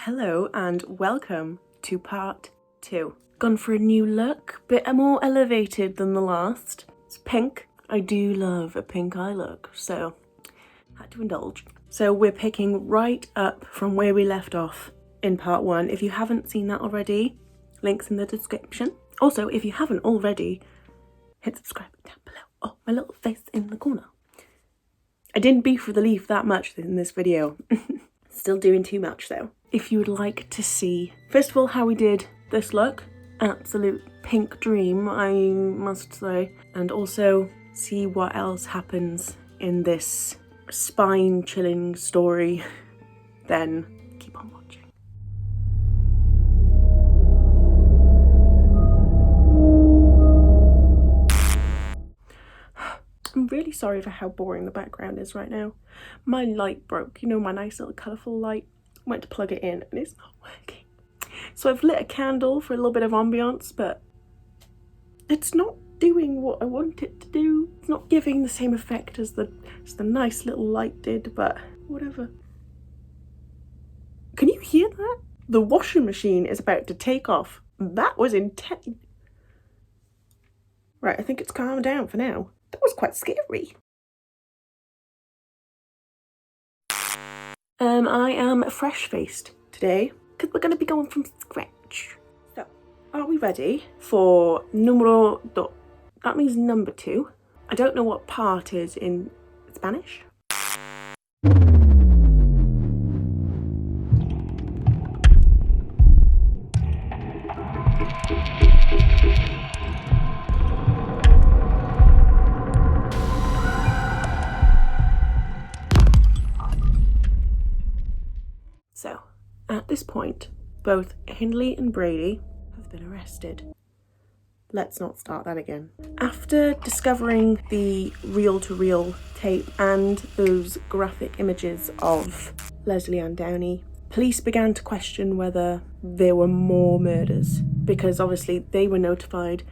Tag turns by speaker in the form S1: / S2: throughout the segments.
S1: Hello and welcome to part 2. Gone for a new look, bit more elevated than the last. It's pink. I do love a pink eye look, so had to indulge. So we're picking right up from where we left off in part 1. If you haven't seen that already, links in the description. Also, if you haven't already, hit subscribe down below. Oh, my little face in the corner. I didn't beef with the leaf that much in this video. Still doing too much though. If you would like to see, first of all, how we did this look, absolute pink dream, I must say, and also see what else happens in this spine-chilling story, then keep on watching. I'm really sorry for how boring the background is right now. My light broke, you know, my nice little colourful light. Went to plug it in and it's not working. So I've lit a candle for a little bit of ambiance, but it's not doing what I want it to do. It's not giving the same effect as the nice little light did, but whatever. Can you hear that? The washing machine is about to take off. That was intense. Right, I think it's calmed down for now. That was quite scary. I am fresh-faced today because we're going to be going from scratch. So, are we ready for numero dos? That means number 2. I don't know what part is in Spanish. So, at this point, both Hindley and Brady have been arrested. Let's not start that again. After discovering the reel-to-reel tape and those graphic images of Leslie Ann Downey, police began to question whether there were more murders, because obviously they were notified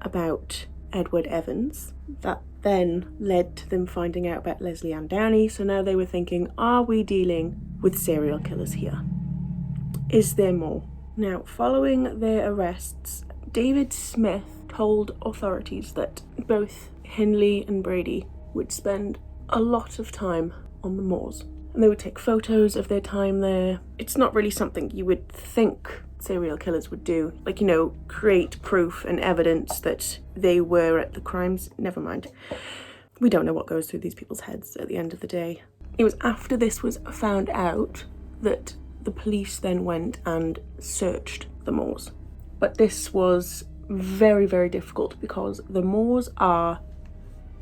S1: about Edward Evans. That then led to them finding out about Leslie Ann Downey, so now they were thinking, are we dealing with serial killers here? Is there more? Now, following their arrests, David Smith told authorities that both Hindley and Brady would spend a lot of time on the moors, and they would take photos of their time there. It's not really something you would think serial killers would do, like, you know, create proof and evidence that they were at the crimes. Never mind. We don't know what goes through these people's heads at the end of the day. It was after this was found out that the police then went and searched the moors. But this was very, very difficult because the moors are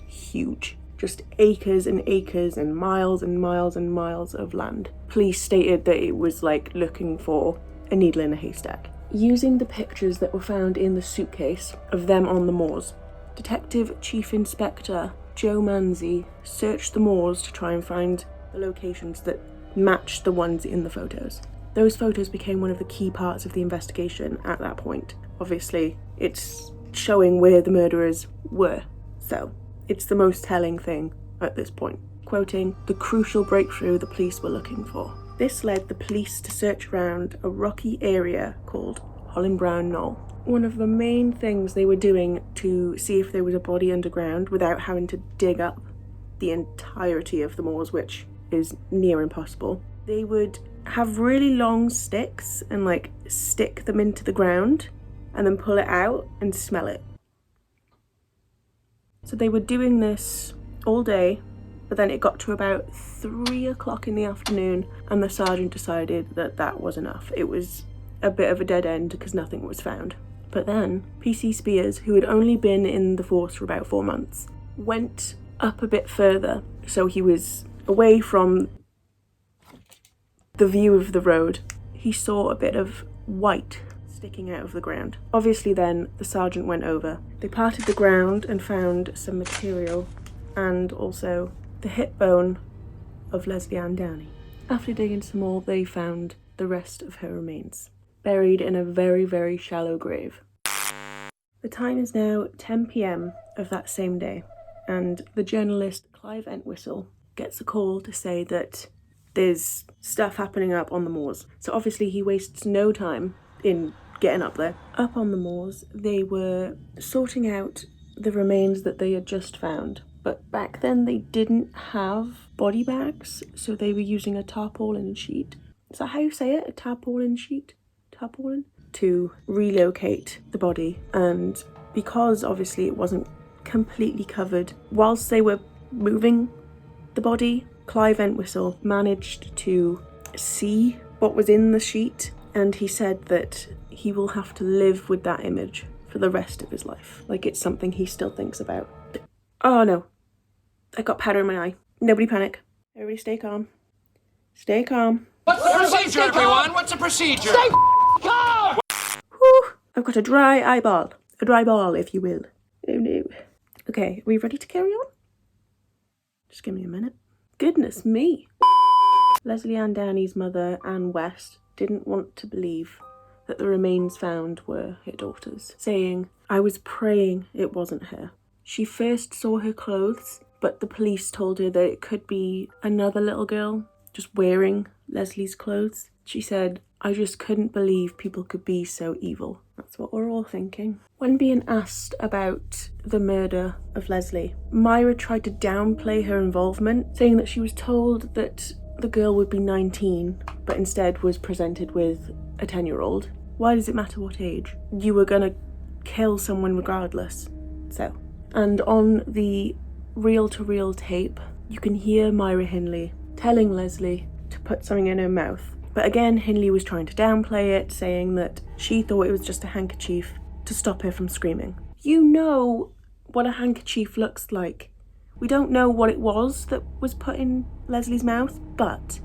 S1: huge. Just acres and acres and miles and miles and miles of land. Police stated that it was like looking for a needle in a haystack. Using the pictures that were found in the suitcase of them on the moors, Detective Chief Inspector Joe Manzi searched the moors to try and find the locations that matched the ones in the photos. Those photos became one of the key parts of the investigation at that point. Obviously, it's showing where the murderers were, so it's the most telling thing at this point. Quoting, the crucial breakthrough the police were looking for. This led the police to search around a rocky area called Holland Brown Knoll. One of the main things they were doing to see if there was a body underground without having to dig up the entirety of the moors, which is near impossible, they would have really long sticks and like stick them into the ground and then pull it out and smell it. So they were doing this all day, but then it got to about 3 o'clock in the afternoon and the sergeant decided that that was enough. It was a bit of a dead end because nothing was found. But then PC Spears, who had only been in the force for about 4 months, went up a bit further, so he was away from the view of the road. He saw a bit of white sticking out of the ground. Obviously then the sergeant went over. They parted the ground and found some material and also the hip bone of Leslie Ann Downey. After digging some more, they found the rest of her remains, buried in a very, very shallow grave. The time is now 10 p.m. of that same day, and the journalist Clive Entwistle gets a call to say that there's stuff happening up on the moors. So obviously he wastes no time in getting up there. Up on the moors, they were sorting out the remains that they had just found. But back then they didn't have body bags, so they were using a tarpaulin sheet. Is that how you say it? A tarpaulin sheet? Tarpaulin? To relocate the body. And because obviously it wasn't completely covered, whilst they were moving the body, Clive Entwistle managed to see what was in the sheet, and he said that he will have to live with that image for the rest of his life. Like, it's something he still thinks about. Oh no, I got powder in my eye. Nobody panic. Everybody stay calm. Stay calm.
S2: What's the procedure, everyone? What's the procedure? Stay calm!
S1: Whew, I've got a dry eyeball. A dry ball, if you will. Oh no. Okay, are we ready to carry on? Just give me a minute. Goodness me. Leslie Ann Downey's mother, Anne West, didn't want to believe that the remains found were her daughter's, saying, "I was praying it wasn't her." She first saw her clothes, but the police told her that it could be another little girl just wearing Leslie's clothes. She said, "I just couldn't believe people could be so evil." That's what we're all thinking. When being asked about the murder of Leslie, Myra tried to downplay her involvement, saying that she was told that the girl would be 19, but instead was presented with a 10-year-old. Why does it matter what age? You were gonna kill someone regardless. So, and on the reel-to-reel tape, you can hear Myra Hindley telling Leslie to put something in her mouth. But again, Hindley was trying to downplay it, saying that she thought it was just a handkerchief to stop her from screaming. You know what a handkerchief looks like. We don't know what it was that was put in Leslie's mouth, but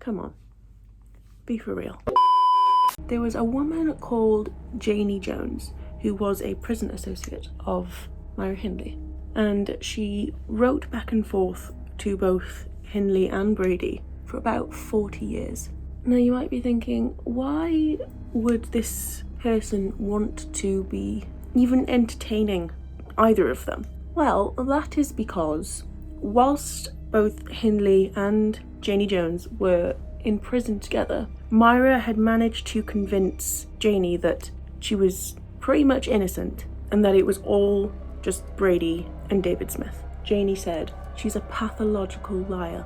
S1: come on, be for real. There was a woman called Janie Jones who was a prison associate of Myra Hindley, and she wrote back and forth to both Hindley and Brady for about 40 years. Now you might be thinking, why would this person want to be even entertaining either of them? Well, that is because whilst both Hindley and Janie Jones were in prison together, Myra had managed to convince Janie that she was pretty much innocent and that it was all just Brady and David Smith. Janie said, "She's a pathological liar."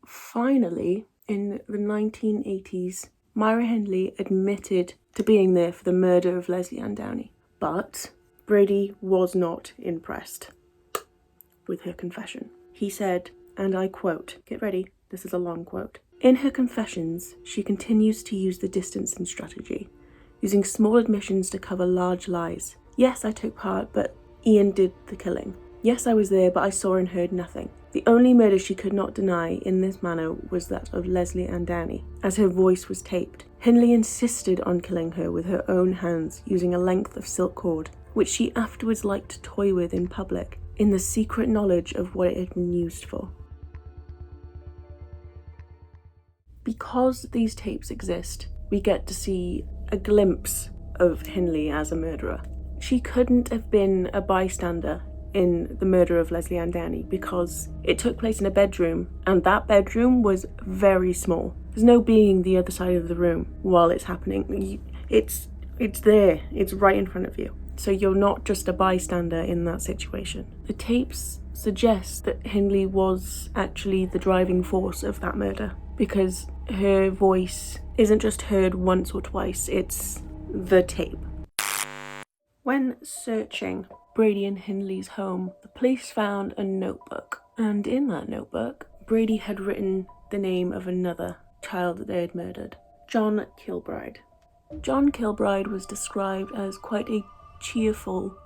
S1: Finally, in the 1980s, Myra Hindley admitted to being there for the murder of Leslie Ann Downey. But Brady was not impressed with her confession. He said, and I quote, get ready, this is a long quote. "In her confessions, she continues to use the distancing strategy, using small admissions to cover large lies. Yes, I took part, but Ian did the killing. Yes, I was there, but I saw and heard nothing. The only murder she could not deny in this manner was that of Leslie Ann Downey, as her voice was taped. Hindley insisted on killing her with her own hands using a length of silk cord, which she afterwards liked to toy with in public, in the secret knowledge of what it had been used for." Because these tapes exist, we get to see a glimpse of Hindley as a murderer. She couldn't have been a bystander in the murder of Leslie Ann Downey because it took place in a bedroom, and that bedroom was very small. There's no being the other side of the room while it's happening. It's there, it's right in front of you. So you're not just a bystander in that situation. The tapes suggest that Hindley was actually the driving force of that murder, because her voice isn't just heard once or twice, it's the tape. When searching Brady and Hindley's home, the police found a notebook, and in that notebook, Brady had written the name of another child that they had murdered, John Kilbride. John Kilbride was described as quite a cheerful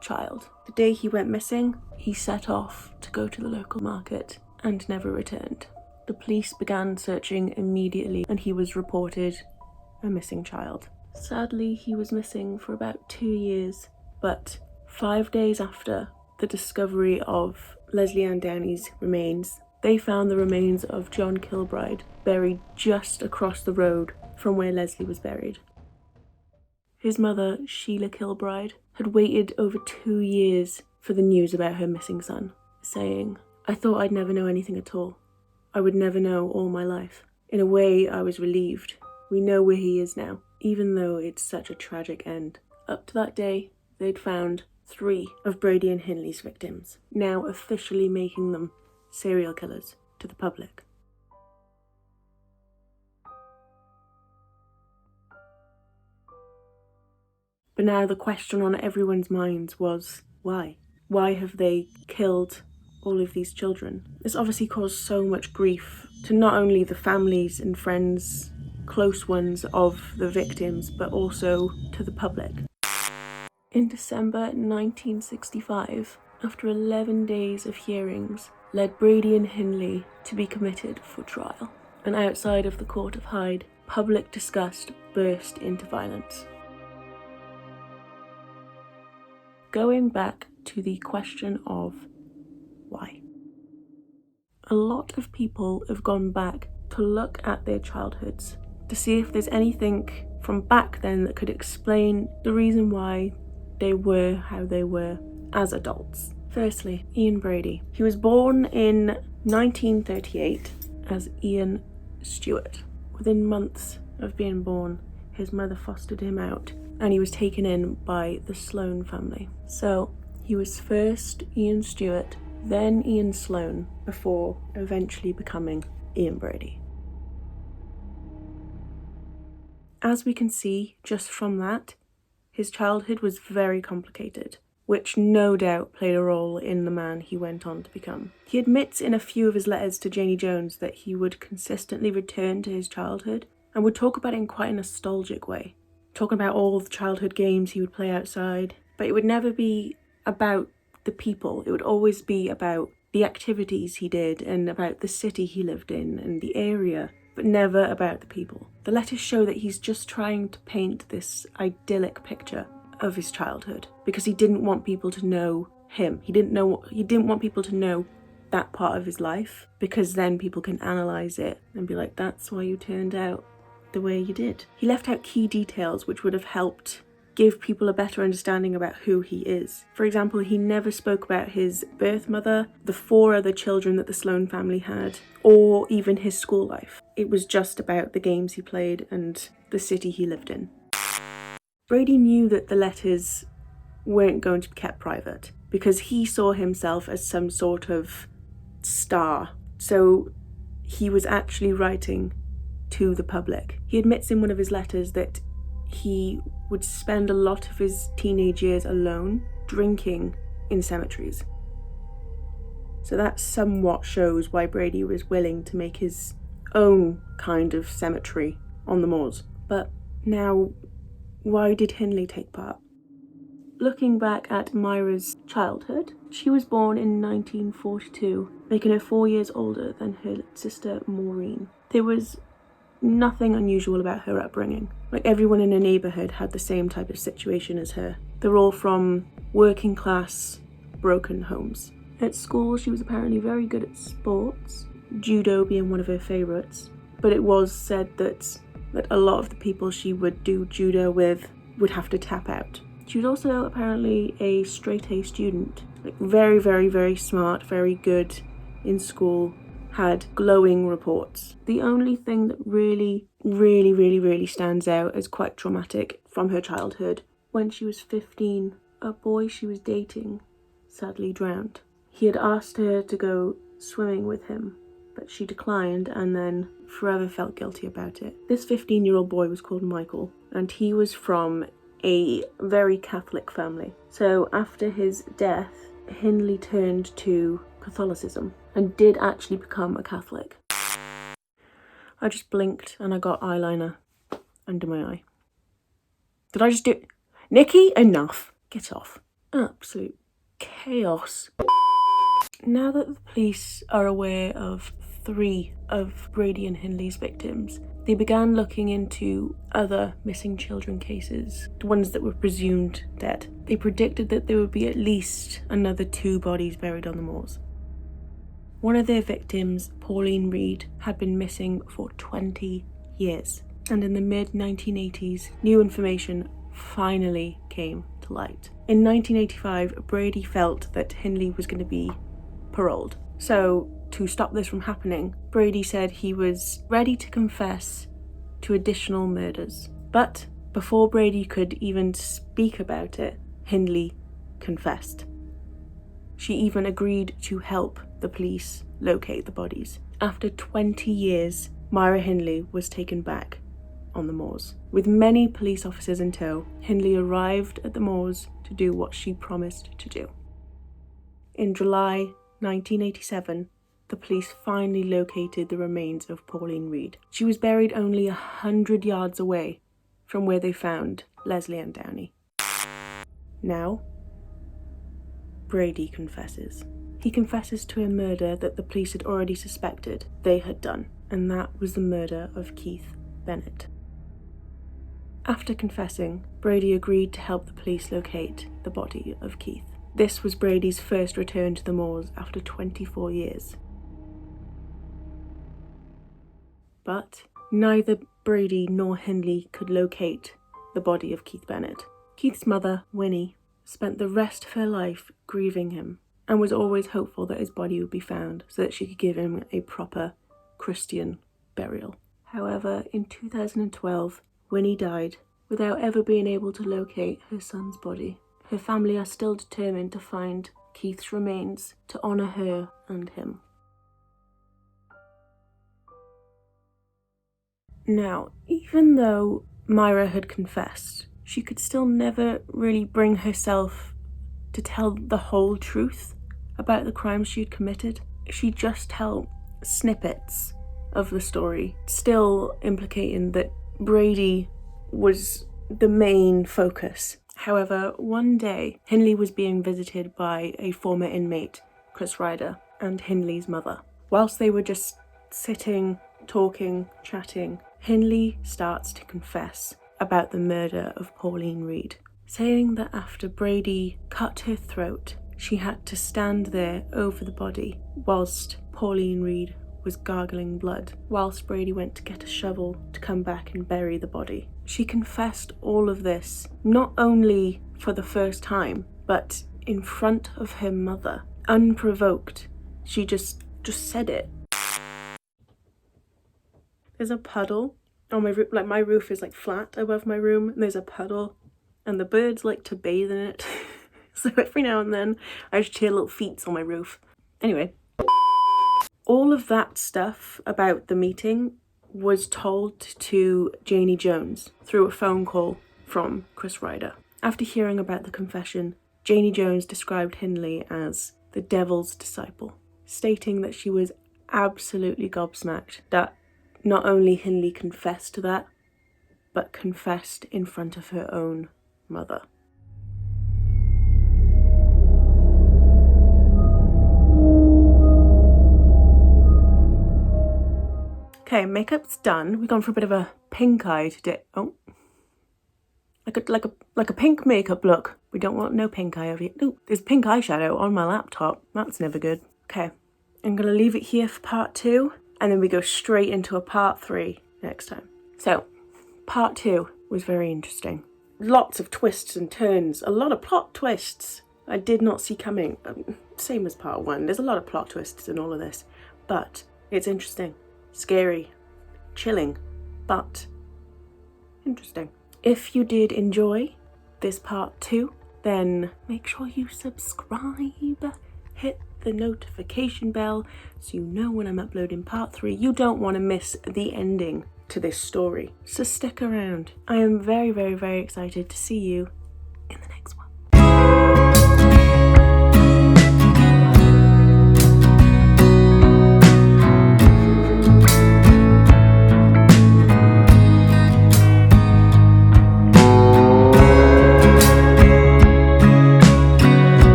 S1: child. The day he went missing, he set off to go to the local market and never returned. The police began searching immediately, and he was reported a missing child. Sadly, he was missing for about 2 years, but 5 days after the discovery of Leslie Ann Downey's remains, they found the remains of John Kilbride buried just across the road from where Leslie was buried. His mother, Sheila Kilbride, had waited over 2 years for the news about her missing son, saying, I thought I'd never know anything at all. I would never know all my life. In a way, I was relieved. We know where he is now, even though it's such a tragic end. Up to that day, they'd found 3 of Brady and Hindley's victims, now officially making them serial killers to the public. But now the question on everyone's minds was, why? Why have they killed all of these children? This obviously caused so much grief to not only the families and friends, close ones of the victims, but also to the public. In December 1965, after 11 days of hearings, led Brady and Hindley to be committed for trial. And outside of the Court of Hyde, public disgust burst into violence. Going back to the question of why. A lot of people have gone back to look at their childhoods to see if there's anything from back then that could explain the reason why they were how they were as adults. Firstly, Ian Brady. He was born in 1938 as Ian Stewart. Within months of being born, his mother fostered him out and he was taken in by the Sloan family. So he was first Ian Stewart, then Ian Sloan, before eventually becoming Ian Brady. As we can see just from that, his childhood was very complicated, which no doubt played a role in the man he went on to become. He admits in a few of his letters to Janie Jones that he would consistently return to his childhood and would talk about it in quite a nostalgic way, talking about all the childhood games he would play outside, but it would never be about the people. It would always be about the activities he did and about the city he lived in and the area, but never about the people. The letters show that he's just trying to paint this idyllic picture of his childhood because he didn't want people to know him. He didn't want people to know that part of his life, because then people can analyze it and be like, that's why you turned out the way you did. He left out key details which would have helped give people a better understanding about who he is. For example, he never spoke about his birth mother, the 4 other children that the Sloan family had, or even his school life. It was just about the games he played and the city he lived in. Brady knew that the letters weren't going to be kept private because he saw himself as some sort of star. So he was actually writing to the public. He admits in one of his letters that he would spend a lot of his teenage years alone, drinking in cemeteries. So that somewhat shows why Brady was willing to make his own kind of cemetery on the moors. But now, why did Hindley take part? Looking back at Myra's childhood, she was born in 1942, making her 4 years older than her sister Maureen. There was nothing unusual about her upbringing. Like, everyone in her neighbourhood had the same type of situation as her. They're all from working class, broken homes. At school, she was apparently very good at sports, judo being one of her favourites, but it was said that a lot of the people she would do judo with would have to tap out. She was also apparently a straight A student, like very, very, very smart, very good in school, had glowing reports. The only thing that really stands out as quite traumatic from her childhood, when she was 15, a boy she was dating sadly drowned. He had asked her to go swimming with him, but she declined and then forever felt guilty about it. This 15-year-old boy was called Michael, and he was from a very Catholic family. So after his death, Hindley turned to Catholicism and did actually become a Catholic. I just blinked and I got eyeliner under my eye. Did I just do it? Nikki, enough. Get off. Absolute chaos. Now that the police are aware of 3 of Brady and Hindley's victims, they began looking into other missing children cases, the ones that were presumed dead. They predicted that there would be at least another 2 bodies buried on the moors. One of their victims, Pauline Reed, had been missing for 20 years, and in the mid-1980s, new information finally came to light. In 1985, Brady felt that Hindley was going to be paroled. So to stop this from happening, Brady said he was ready to confess to additional murders. But before Brady could even speak about it, Hindley confessed. She even agreed to help the police locate the bodies. After 20 years, Myra Hindley was taken back on the moors. With many police officers in tow, Hindley arrived at the moors to do what she promised to do. In July 1987, the police finally located the remains of Pauline Reed. She was buried only 100 yards away from where they found Leslie Ann Downey. Now, Brady confesses. He confesses to a murder that the police had already suspected they had done, and that was the murder of Keith Bennett. After confessing, Brady agreed to help the police locate the body of Keith. This was Brady's first return to the moors after 24 years. But neither Brady nor Hindley could locate the body of Keith Bennett. Keith's mother, Winnie, spent the rest of her life grieving him and was always hopeful that his body would be found so that she could give him a proper Christian burial. However, in 2012, Winnie died without ever being able to locate her son's body. Her family are still determined to find Keith's remains to honour her and him. Now, even though Myra had confessed, she could still never really bring herself to tell the whole truth about the crimes she'd committed. She just told snippets of the story, still implicating that Brady was the main focus. However, one day, Hindley was being visited by a former inmate, Chris Ryder, and Hindley's mother. Whilst they were just sitting, talking, chatting, Hindley starts to confess about the murder of Pauline Reed, saying that after Brady cut her throat, she had to stand there over the body whilst Pauline Reed was gargling blood, whilst Brady went to get a shovel to come back and bury the body. She confessed all of this, not only for the first time, but in front of her mother, unprovoked. She just said it. There's a puddle on my roof, like my roof is like flat above my room, and there's a puddle, and the birds like to bathe in it. So every now and then I just hear little feet on my roof. Anyway, all of that stuff about the meeting was told to Janie Jones through a phone call from Chris Ryder. After hearing about the confession, Janie Jones described Hindley as the devil's disciple, stating that she was absolutely gobsmacked that not only Hindley confessed to that, but confessed in front of her own mother. Okay, makeup's done. We've gone for a bit of a pink eye today. Oh, like a pink makeup look. We don't want no pink eye over here. Ooh, there's pink eyeshadow on my laptop. That's never good. Okay, I'm gonna leave it here for part 2, and then we go straight into a part 3 next time. So, part 2 was very interesting. Lots of twists and turns, a lot of plot twists I did not see coming. Same as part 1. There's a lot of plot twists in all of this, but it's interesting. Scary, chilling, but interesting. If you did enjoy this part 2, then make sure you subscribe, hit the notification bell so you know when I'm uploading part 3. You don't want to miss the ending to this story, so stick around. I am very, very, very excited to see you in the next one.